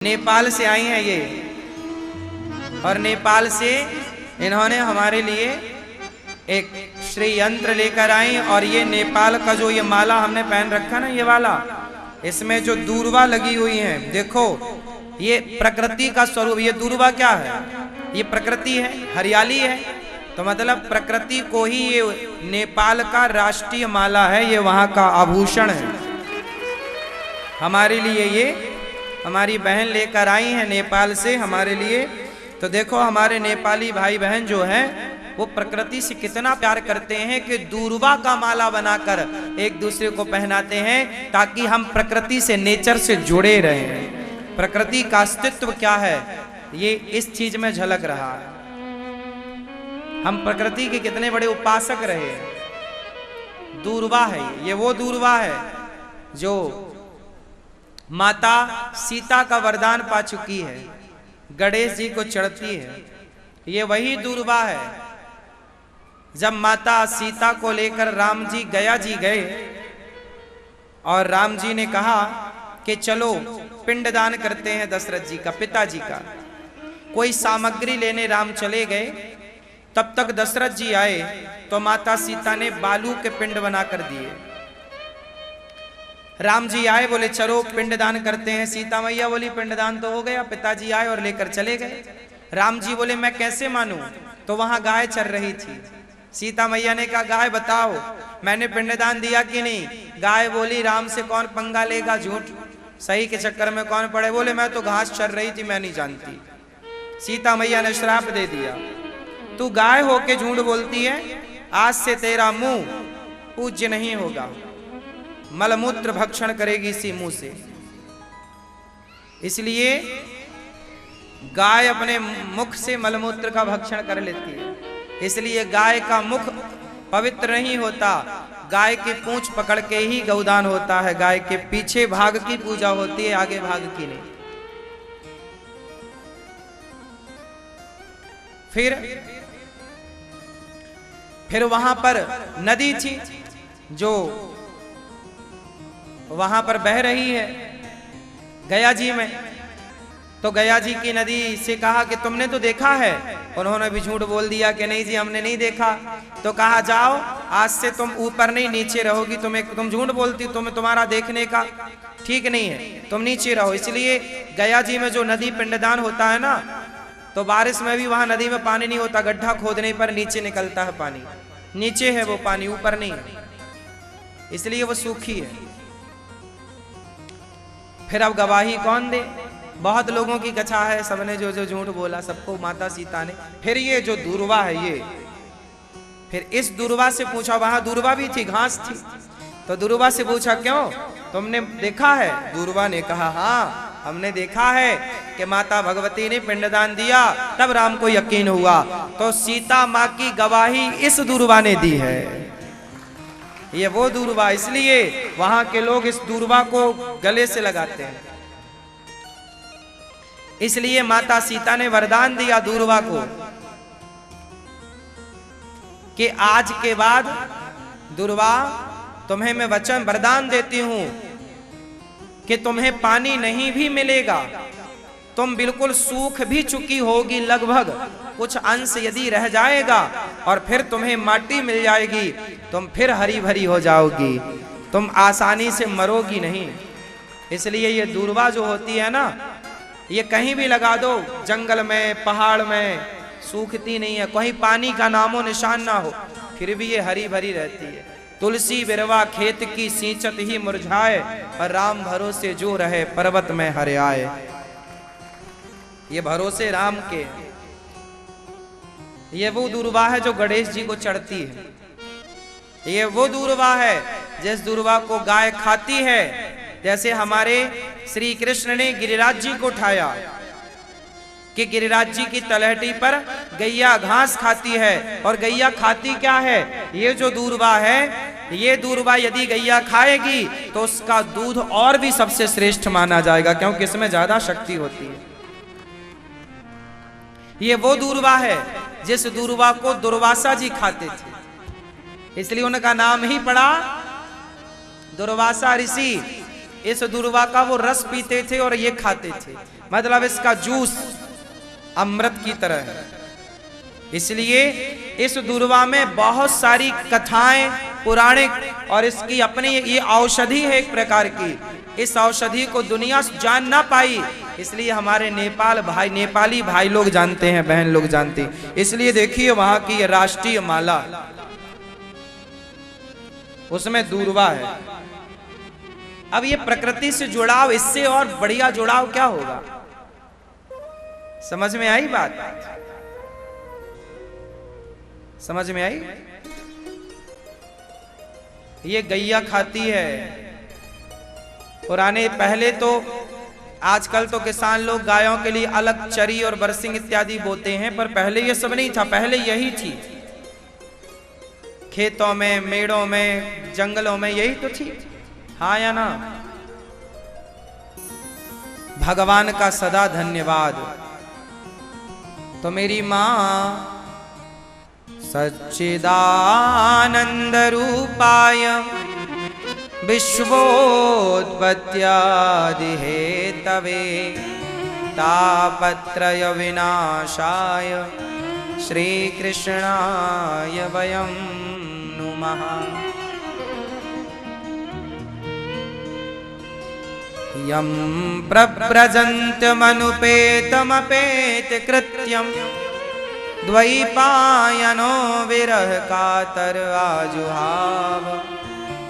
नेपाल से आई हैं ये, और नेपाल से इन्होंने हमारे लिए एक श्री यंत्र लेकर आई। और ये नेपाल का जो ये माला हमने पहन रखा ना, ये वाला, इसमें जो दूर्वा लगी हुई है, देखो ये प्रकृति का स्वरूप। ये दूर्वा क्या है? ये प्रकृति है, हरियाली है। तो मतलब प्रकृति को ही ये नेपाल का राष्ट्रीय माला है, ये वहां का आभूषण है। हमारे लिए ये हमारी बहन लेकर आई है नेपाल से हमारे लिए। तो देखो हमारे नेपाली भाई बहन जो हैं वो प्रकृति से कितना प्यार करते हैं कि दूर्वा का माला बनाकर एक दूसरे को पहनाते हैं, ताकि हम प्रकृति से, नेचर से जुड़े रहें। प्रकृति का अस्तित्व क्या है ये इस चीज में झलक रहा है। हम प्रकृति के कितने बड़े उपासक रहे हैं। दूर्वा है ये, वो दूर्वा है जो माता सीता का वरदान पा चुकी है, गणेश जी को चढ़ती है। ये वही दूर्वा है जब माता सीता को लेकर राम जी गया जी गए और राम जी ने कहा कि चलो पिंडदान करते हैं दशरथ जी का, पिताजी का। कोई सामग्री लेने राम चले गए, तब तक दशरथ जी आए तो माता सीता ने बालू के पिंड बनाकर दिए। राम जी आए, बोले चलो पिंडदान करते हैं। सीता मैया बोली पिंडदान तो हो गया। पिताजी आए और लेकर चले गए। राम जी बोले मैं कैसे मानूं? तो वहां गाय चर रही थी। सीता मैया ने कहा गाय बताओ मैंने पिंडदान दिया कि नहीं? गाय बोली राम से कौन पंगा लेगा, झूठ सही के चक्कर में कौन पड़े। बोले मैं तो घास चर रही थी, मैं नहीं जानती। सीता मैया ने श्राप दे दिया, तू गाय होके झूठ बोलती है, आज से तेरा मुंह पूज्य नहीं होगा, मलमूत्र भक्षण करेगी इसी मुंह से। इसलिए गाय अपने मुख से मलमूत्र का भक्षण कर लेती है, इसलिए गाय का मुख पवित्र नहीं होता। गाय की पूंछ पकड़ के ही गौदान होता है। गाय के पीछे भाग की पूजा होती है, आगे भाग की नहीं। फिर वहां पर नदी थी जो वहां पर बह रही है गया जी में। तो गया जी की नदी से कहा कि तुमने तो देखा है। उन्होंने भी झूठ बोल दिया कि नहीं जी हमने नहीं देखा। तो कहा जाओ आज से तुम ऊपर नहीं नीचे रहोगी। तुम झूठ बोलती, तुम्हारा देखने का ठीक नहीं है, तुम नीचे रहो। इसलिए गया जी में जो नदी पिंडदान होता है ना, तो बारिश में भी वहां नदी में पानी नहीं होता, गड्ढा खोदने पर नीचे निकलता है पानी। नीचे है वो पानी, ऊपर नहीं, इसलिए वो सूखी है। फिर अब गवाही कौन दे? बहुत लोगों की कथा है, सबने जो जो झूठ बोला सबको माता सीता ने। फिर ये जो दूर्वा है ये, फिर इस दूर्वा से पूछा, वहां दूर्वा भी थी, घास थी। तो दूर्वा से पूछा क्यों, तुमने देखा है? दूर्वा ने कहा हाँ हमने देखा है कि माता भगवती ने पिंडदान दिया, तब राम को यकीन हुआ। तो सीता माँ की गवाही इस दूर्वा ने दी है। ये वो दूर्वा, इसलिए वहां के लोग इस दूर्वा को गले से लगाते हैं। इसलिए माता सीता ने वरदान दिया दूर्वा को कि आज के बाद दूर्वा तुम्हें मैं वचन वरदान देती हूं कि तुम्हें पानी नहीं भी मिलेगा, तुम बिल्कुल सूख भी चुकी होगी, लगभग कुछ अंश यदि रह जाएगा, और फिर तुम्हें माटी मिल जाएगी, तुम फिर हरी भरी हो जाओगी, तुम आसानी से मरोगी नहीं। इसलिए ये दूर्वा जो होती है ना, ये कहीं भी लगा दो, जंगल में पहाड़ में, सूखती नहीं है। कहीं पानी का नामो निशान ना हो, फिर भी ये हरी भरी रहती है। तुलसी बिरवा खेत की सींचत ही मुरझाए, और राम भरोसे जो रहे पर्वत में हरियाए। ये भरोसे राम के। ये वो दूर्वा है जो गणेश जी को चढ़ती है। ये वो दूर्वा है जिस दूर्वा को गाय खाती है। जैसे हमारे श्री कृष्ण ने गिरिराज जी को उठाया कि गिरिराज जी की तलहटी पर गैया घास खाती है, और गैया खाती क्या है? ये जो दूर्वा है, ये दूर्वा यदि गैया खाएगी तो उसका दूध और भी सबसे श्रेष्ठ माना जाएगा, क्योंकि इसमें ज्यादा शक्ति होती है। ये वो दूर्वा है जिस दूर्वा को दुर्वासा जी खाते थे, इसलिए उनका नाम ही पड़ा दुर्वासा ऋषि। इस दूर्वा का वो रस पीते थे और ये खाते थे। मतलब इसका जूस अमृत की तरह है। इसलिए इस दूर्वा में बहुत सारी कथाएं पौराणिक और इसकी अपनी ये औषधि है एक प्रकार की। इस औषधि को दुनिया जान ना पाई, इसलिए हमारे नेपाली भाई लोग जानते हैं, बहन लोग जानती। इसलिए देखिए वहां की राष्ट्रीय माला, उसमें दूर्वा है। अब ये प्रकृति से जुड़ाव, इससे और बढ़िया जुड़ाव क्या होगा? समझ में आई बात? समझ में आई? ये गैया खाती है। पुराने पहले तो, आजकल तो किसान लोग गायों के लिए अलग चरी और बरसिंग इत्यादि बोते हैं, पर पहले ये सब नहीं था। पहले यही थी, खेतों में, मेड़ों में, जंगलों में यही तो थी। हाँ या ना? भगवान का सदा धन्यवाद। तो मेरी मां सच्चिदानंद रूपाय विश्वोत्पत्त्यादि हेतवे तापत्रय विनाशाय श्रीकृष्णाय वयं नुमः। यं प्रव्रजन्तमनुपेतमपेतकृत्यं द्वैपायनो विरह कातर आजुहाव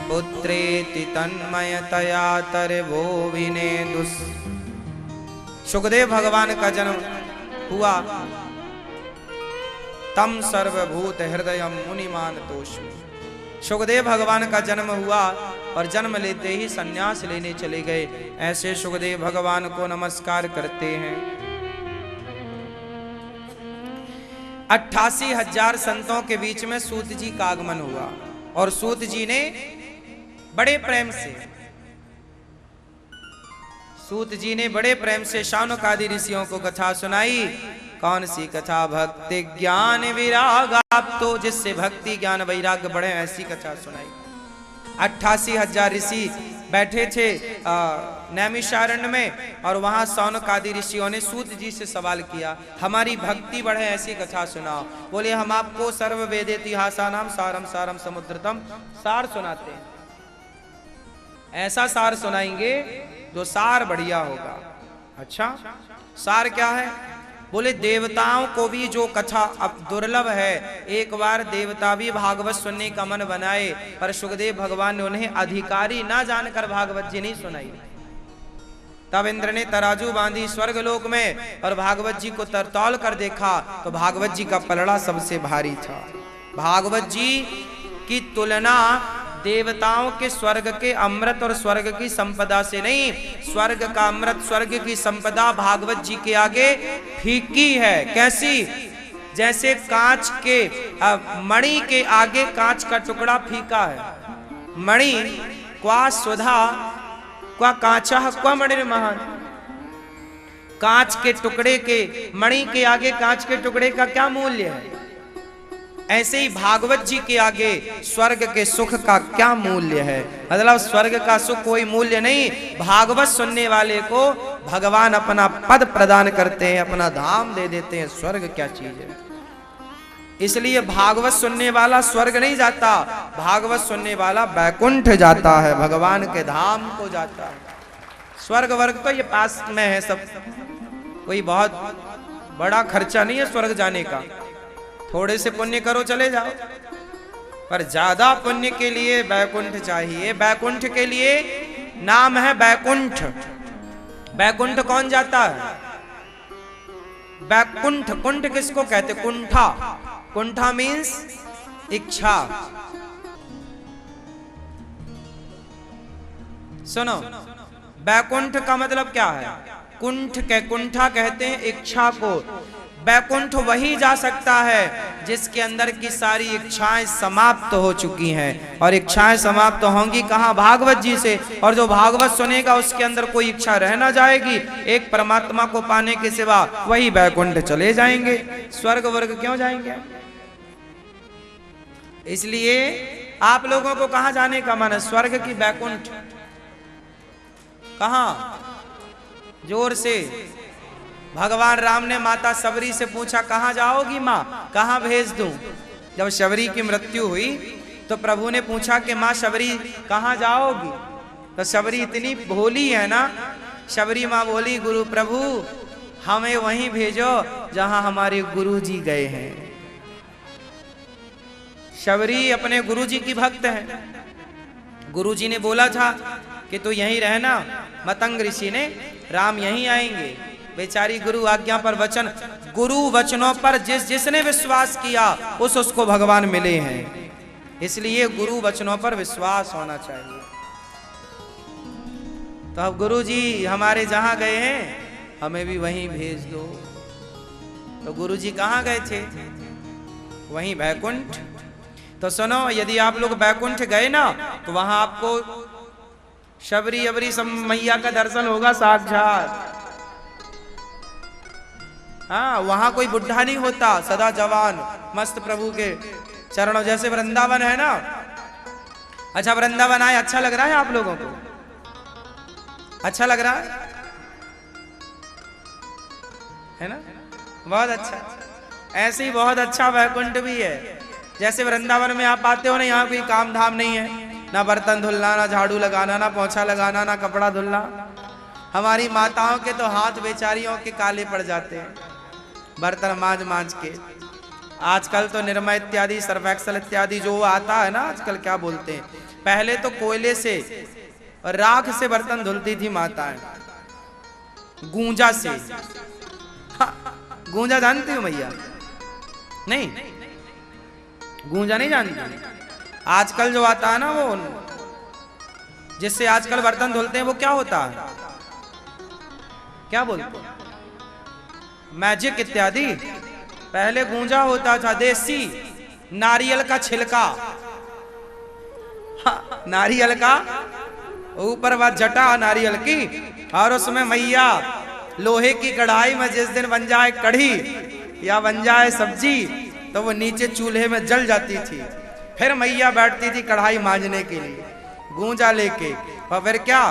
पुत्रेति तन्मयतया तरवो विनेदुस्। सुखदेव भगवान का जन्म हुआ। तम सर्वभूत हृदय मुनिमान तोषु। सुखदेव भगवान का जन्म हुआ और जन्म लेते ही सन्यास लेने चले गए। ऐसे सुखदेव भगवान को नमस्कार करते हैं। 88,000 संतों के बीच में सूत जी का आगमन हुआ और सूत जी ने बड़े प्रेम से शानकादि ऋषियों को कथा सुनाई। कौन सी कथा? भक्ति ज्ञान विराग आप तो, जिससे भक्ति ज्ञान वैराग्य बढ़े, ऐसी कथा सुनाई। 88,000 ऋषि बैठे थे नैमिषारण्य में और वहां शौनकादि ऋषियों ने सूत जी से सवाल किया, हमारी भक्ति बढ़े ऐसी कथा सुनाओ। बोले हम आपको सर्व वेद इतिहासानाम सारम सारम समुद्रतम सार सुनाते हैं। ऐसा सार सुनाएंगे जो सार बढ़िया होगा। अच्छा, सार क्या है? बोले देवताओं को भी जो कथा अब दुर्लभ है, एक बार देवता भी भागवत सुनने का मन बनाए, पर सुखदेव भगवान ने उन्हें अधिकारी ना जानकर भागवत जी नहीं सुनाई। तब इंद्र ने तराजू बांधी स्वर्गलोक में और भागवत जी को तरतौल कर देखा तो भागवत जी का पलड़ा सबसे भारी था। भागवत जी की तुलना देवताओं के स्वर्ग के अमृत और स्वर्ग की संपदा से नहीं। स्वर्ग का अमृत, स्वर्ग की संपदा भागवत जी के आगे फीकी है। कैसी? जैसे कांच के मणि के आगे कांच का टुकड़ा फीका है। मणि क्वा सुधा क्वा कांचा क्वा मणिर्महान। कांच के टुकड़े के, मणि के आगे कांच के टुकड़े का क्या मूल्य है? ऐसे ही भागवत जी के आगे स्वर्ग के सुख का क्या मूल्य है? मतलब स्वर्ग का सुख कोई मूल्य नहीं। भागवत सुनने वाले को भगवान अपना पद प्रदान करते हैं, अपना धाम दे देते हैं। स्वर्ग क्या चीज है? इसलिए भागवत सुनने वाला स्वर्ग नहीं जाता, भागवत सुनने वाला बैकुंठ जाता है, भगवान के धाम को जाता है। स्वर्ग वर्ग तो ये पास में है सब, कोई बहुत बड़ा खर्चा नहीं है स्वर्ग जाने का। थोड़े से पुण्य करो चले जाओ, पर ज्यादा पुण्य के लिए बैकुंठ चाहिए। बैकुंठ के लिए नाम है बैकुंठ। बैकुंठ कौन जाता है? बैकुंठ, कुंठ किसको कहते? कुंठा। कुंठा मीन्स इच्छा। सुनो, बैकुंठ का मतलब क्या है? कुंठा कहते हैं इच्छा को। बैकुंठ वही जा सकता है जिसके अंदर की सारी इच्छाएं समाप्त हो चुकी हैं, और इच्छाएं समाप्त होंगी कहाँ? भागवत जी से। और जो भागवत सुनेगा उसके अंदर कोई इच्छा रह ना जाएगी, एक परमात्मा को पाने के सिवा, वही बैकुंठ चले जाएंगे। स्वर्ग वर्ग क्यों जाएंगे? इसलिए आप लोगों को कहाँ जाने का मन है? स्वर्ग की बैकुंठ? कहाँ? जोर से भगवान राम ने माता शबरी से पूछा कहाँ जाओगी माँ, कहाँ भेज दूं। जब शबरी की मृत्यु हुई तो प्रभु ने पूछा कि माँ शबरी कहाँ जाओगी। तो शबरी इतनी भोली है ना, शबरी माँ बोली गुरु प्रभु हमें वहीं भेजो जहां हमारे गुरु जी गए हैं। शबरी अपने गुरु जी की भक्त है। गुरु जी ने बोला था कि तू यहीं रहना। मतंग ऋषि ने राम यहीं आएंगे। बेचारी गुरु आज्ञा पर वचन, गुरु वचनों पर जिसने विश्वास किया उसको भगवान मिले हैं। इसलिए गुरु वचनों पर विश्वास होना चाहिए। तो अब गुरु जी हमारे जहां गए हैं हमें भी वहीं भेज दो। तो गुरु जी कहां गए थे? वहीं बैकुंठ। तो सुनो, यदि आप लोग बैकुंठ गए ना तो वहां आपको शबरी अबरी सब मैया का दर्शन होगा साक्षात। हाँ, वहां कोई बुढ़ा नहीं होता, सदा जवान मस्त प्रभु के चरणों। जैसे वृंदावन है ना। अच्छा, वृंदावन आए, अच्छा लग रहा है आप लोगों को? अच्छा लग रहा है ना? बहुत अच्छा। ऐसे ही बहुत अच्छा वैकुंठ भी है। जैसे वृंदावन में आप आते हो ना, यहाँ कोई काम धाम नहीं है, ना बर्तन धुलना, ना झाड़ू लगाना, ना पोछा लगाना, ना कपड़ा धुलना। हमारी माताओं के तो हाथ बेचारियों के काले पड़ जाते हैं बर्तन मांज मांज के। आजकल तो निरमा इत्यादि, सर्फ एक्सल इत्यादि जो आता है ना आजकल, क्या बोलते हैं, पहले तो कोयले से और राख से बर्तन धुलती थी माताएं, गूंजा से। हाँ, गूंजा जानती हो मैया? नहीं, गूंजा नहीं जानती। आजकल जो आता है ना, वो जिससे आजकल बर्तन धुलते हैं, वो क्या होता है, क्या बोलते हैं, मैजिक इत्यादि। पहले गूंजा होता था, देसी नारियल का छिलका। हाँ, नारियल का ऊपर वह जटा नारियल की, और उसमें मैया लोहे की कढ़ाई में जिस दिन बन जाए कढ़ी या बन जाए सब्जी तो वो नीचे चूल्हे में जल जाती थी। फिर मैया बैठती थी कढ़ाई मांजने के लिए गूंजा लेके, और फिर क्या,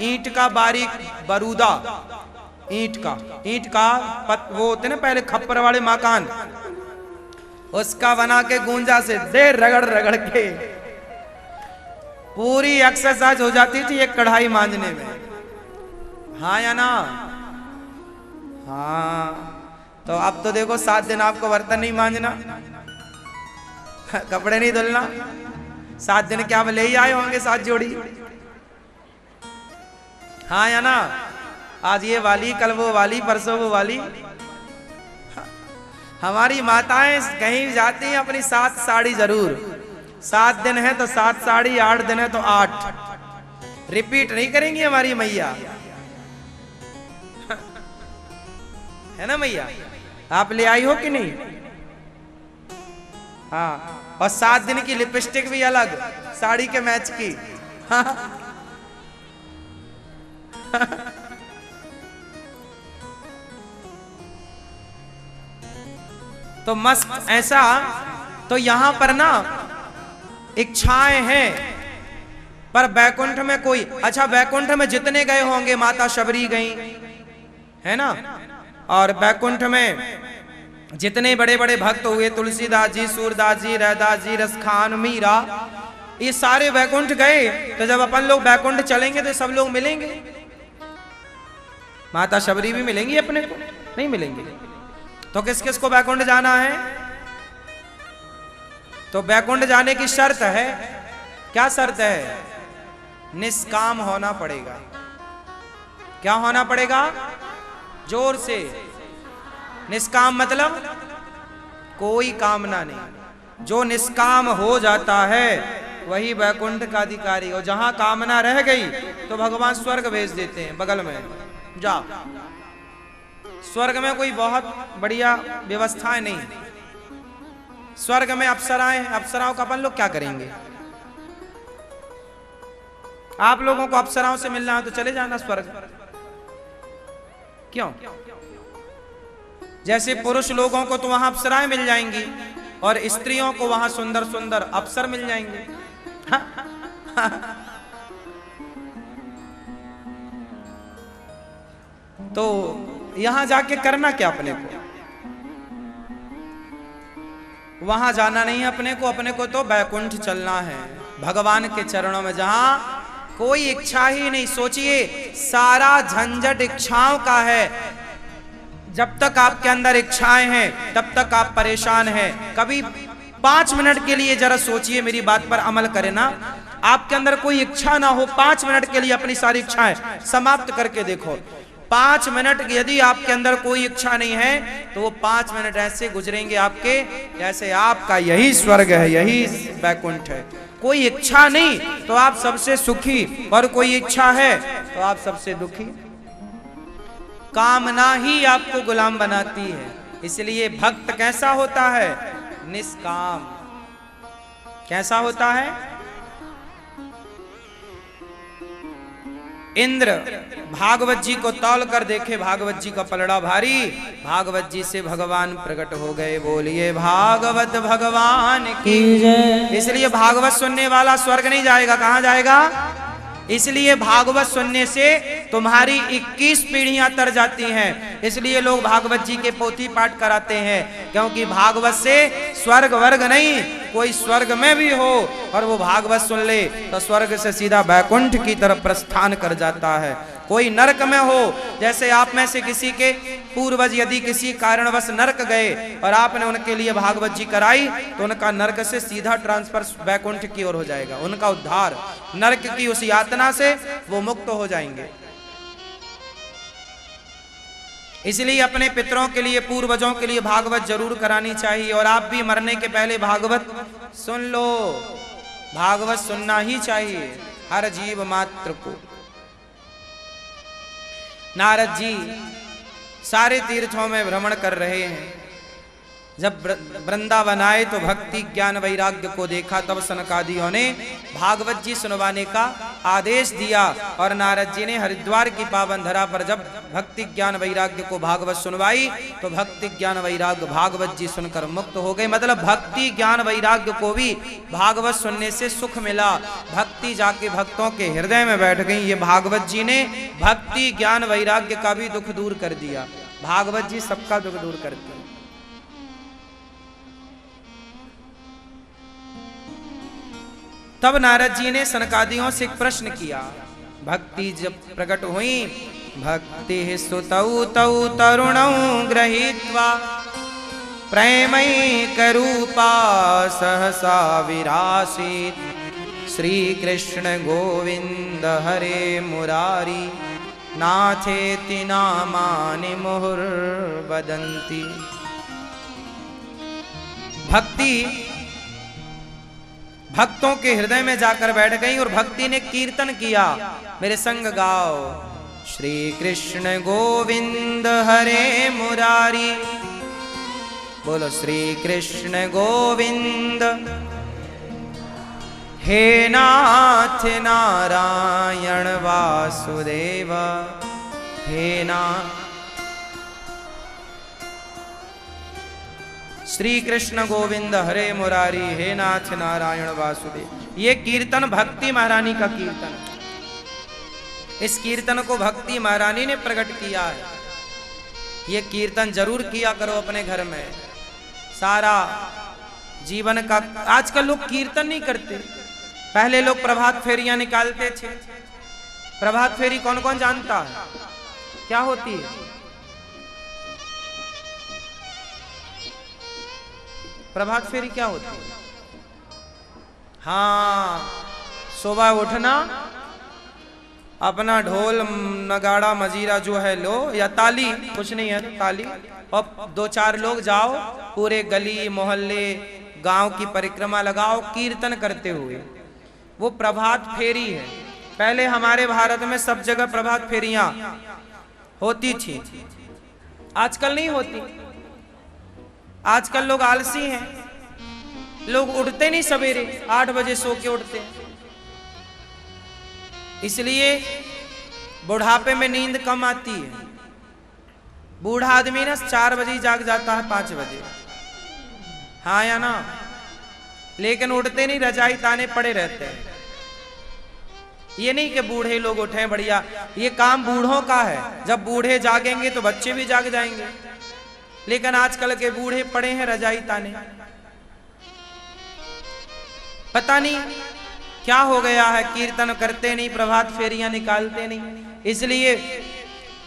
ईंट का बारीक बरूदा, ईंट का वो होते ना पहले खप्पर वाले मकान, उसका बना के गूंजा से देर रगड़ रगड़ के पूरी एक्सरसाइज हो जाती थी एक कढ़ाई मांजने में। हाँ या ना? हाँ। तो अब तो देखो 7 दिन आपको बर्तन नहीं मांजना, कपड़े नहीं धुलना। 7 दिन क्या ले ही आए होंगे 7 जोड़ी। हाँ या ना? आज ये वाली, कल वो वाली, परसों वो वाली। हमारी माताएं कहीं जाती हैं अपनी 7 साड़ी जरूर। 7 दिन है तो 7 साड़ी, 8 दिन है तो 8। रिपीट नहीं करेंगी हमारी मैया, है ना मैया? आप ले आई हो कि नहीं? हाँ, और 7 दिन की लिपस्टिक भी अलग साड़ी के मैच की। हाँ। तो मस्त ऐसा। तो यहां पर ना इच्छाएं हैं, पर बैकुंठ में कोई, अच्छा बैकुंठ में जितने गए होंगे, माता शबरी गई है ना, और बैकुंठ में जितने बड़े बड़े भक्त हुए, तुलसीदास जी, सूरदास जी, रैदास जी, रसखान, मीरा, ये सारे बैकुंठ गए। तो जब अपन लोग बैकुंठ चलेंगे तो सब लोग मिलेंगे, माता शबरी भी मिलेंगी, अपने को नहीं मिलेंगे। तो किस किस को बैकुंठ जाना है? तो बैकुंठ जाने की शर्त है, क्या शर्त है? निष्काम होना पड़ेगा। क्या होना पड़ेगा? जोर से। निष्काम मतलब कोई कामना नहीं। जो निष्काम हो जाता है वही बैकुंठ का अधिकारी। और जहां कामना रह गई तो भगवान स्वर्ग भेज देते हैं, बगल में जा। स्वर्ग में कोई बहुत बढ़िया व्यवस्थाएं नहीं। स्वर्ग में अप्सराएं, अप्सराओं का अपन लोग क्या करेंगे? आप लोगों को अप्सराओं से मिलना है तो चले जाना स्वर्ग। क्यों? जैसे पुरुष लोगों को तो वहां अप्सराएं मिल जाएंगी और स्त्रियों को वहां सुंदर सुंदर अप्सर मिल जाएंगे। तो यहां जाके करना क्या अपने को? वहां जाना नहीं है अपने को तो बैकुंठ चलना है, भगवान के चरणों में, जहां कोई इच्छा ही नहीं। सोचिए, सारा झंझट इच्छाओं का है। जब तक आपके अंदर इच्छाएं हैं तब तक आप परेशान हैं। कभी 5 मिनट के लिए जरा सोचिए, मेरी बात पर अमल करें ना। आपके अंदर कोई इच्छा ना हो, 5 मिनट के लिए अपनी सारी इच्छाएं समाप्त करके देखो। 5 मिनट यदि आपके अंदर कोई इच्छा नहीं है तो वो 5 मिनट ऐसे गुजरेंगे आपके जैसे आपका यही स्वर्ग है, यही बैकुंठ है। कोई इच्छा नहीं तो आप सबसे सुखी, और कोई इच्छा है तो आप सबसे दुखी। कामना ही आपको गुलाम बनाती है। इसलिए भक्त कैसा होता है? निष्काम। कैसा होता है? इंद्र भागवत जी को तौल कर देखे, भागवत जी का पलड़ा भारी, भागवत जी से भगवान प्रकट हो गए। बोलिए भागवत भगवान की जय। इसलिए भागवत सुनने वाला स्वर्ग नहीं जाएगा, कहां जाएगा? इसलिए भागवत सुनने से तुम्हारी 21 पीढ़ियां तर जाती हैं। इसलिए लोग भागवत जी के पोथी पाठ कराते हैं, क्योंकि भागवत से स्वर्ग वर्ग नहीं, कोई स्वर्ग में भी हो और वो भागवत सुन ले तो स्वर्ग से सीधा बैकुंठ की तरफ प्रस्थान कर जाता है। कोई नरक में हो, जैसे आप में से किसी के पूर्वज यदि किसी कारणवश नरक गए और आपने उनके लिए भागवत जी कराई तो उनका नरक से सीधा ट्रांसफर बैकुंठ की ओर हो जाएगा, उनका उद्धार। नरक की उस यातना से वो मुक्त हो जाएंगे। इसलिए अपने पितरों के लिए, पूर्वजों के लिए भागवत जरूर करानी चाहिए। और आप भी मरने के पहले भागवत सुन लो। भागवत सुनना ही चाहिए हर जीव मात्र को। नारद जी सारे तीर्थों में भ्रमण कर रहे हैं। जब वृंदावन आए तो भक्ति ज्ञान वैराग्य को देखा, तब सनकादियों ने भागवत जी सुनवाने का आदेश दिया। और नारद जी ने हरिद्वार की पावन धरा पर जब भक्ति ज्ञान वैराग्य को भागवत सुनवाई तो भक्ति ज्ञान वैराग्य भागवत जी सुनकर मुक्त हो गए। मतलब भक्ति ज्ञान वैराग्य को भी भागवत सुनने से सुख मिला। भक्ति जाके भक्तों के हृदय में बैठ गई। ये भागवत जी ने भक्ति ज्ञान वैराग्य का भी दुख दूर कर दिया। भागवत जी सबका दुख दूर करते हैं। तब नारद जी ने सनकादियों से एक प्रश्न किया। भक्ति जब प्रकट हुई, भक्ति सुतौ तौ तरुणौ गृहीत्वा प्रेमैक रूपा सहसा विरासीत्। श्री कृष्ण गोविंद हरे मुरारी नाथेति नामानि मुहुर्वदन्ति। भक्ति भक्तों के हृदय में जाकर बैठ गई और भक्ति ने कीर्तन किया। मेरे संग गाओ, श्री कृष्ण गोविंद हरे मुरारी। बोलो श्री कृष्ण गोविंद हे नाथ नारायण वासुदेव हे नाथ। श्री कृष्ण गोविंद हरे मुरारी हे नाथ नारायण वासुदेव। ये कीर्तन भक्ति महारानी का कीर्तन है। इस कीर्तन को भक्ति महारानी ने प्रकट किया है। ये कीर्तन जरूर किया करो अपने घर में। सारा जीवन का, आजकल लोग कीर्तन नहीं करते। पहले लोग प्रभात फेरियां निकालते थे। प्रभात फेरी कौन कौन जानता है क्या होती है? प्रभात फेरी क्या होती है? हाँ, सुबह उठना, अपना ढोल नगाड़ा मजीरा जो है लो, या ताली, कुछ नहीं है ताली, और 2-4 लोग जाओ, पूरे गली मोहल्ले गांव की परिक्रमा लगाओ कीर्तन करते हुए। वो प्रभात फेरी है। पहले हमारे भारत में सब जगह प्रभात फेरियां होती थी, आजकल नहीं होती। आजकल लोग आलसी हैं। लोग उठते नहीं सवेरे, 8 बजे सो के उठते हैं। इसलिए बुढ़ापे में नींद कम आती है। बूढ़ा आदमी ना 4 बजे जाग जाता है, 5 बजे, हाँ या ना? लेकिन उठते नहीं, रजाई ताने पड़े रहते हैं। ये नहीं कि बूढ़े लोग उठे बढ़िया, ये काम बूढ़ों का है। जब बूढ़े जागेंगे तो बच्चे भी जाग जाएंगे। लेकिन आजकल के बूढ़े पड़े हैं रजाई ताने, पता नहीं क्या हो गया है, कीर्तन करते नहीं, प्रभात फेरियां निकालते नहीं, इसलिए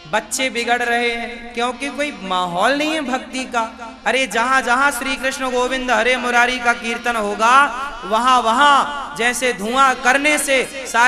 बच्चे बिगड़ रहे हैं, क्योंकि कोई माहौल नहीं है भक्ति का। अरे जहां जहां श्री कृष्ण गोविंद हरे मुरारी का कीर्तन होगा, वहां वहां जैसे धुआं करने से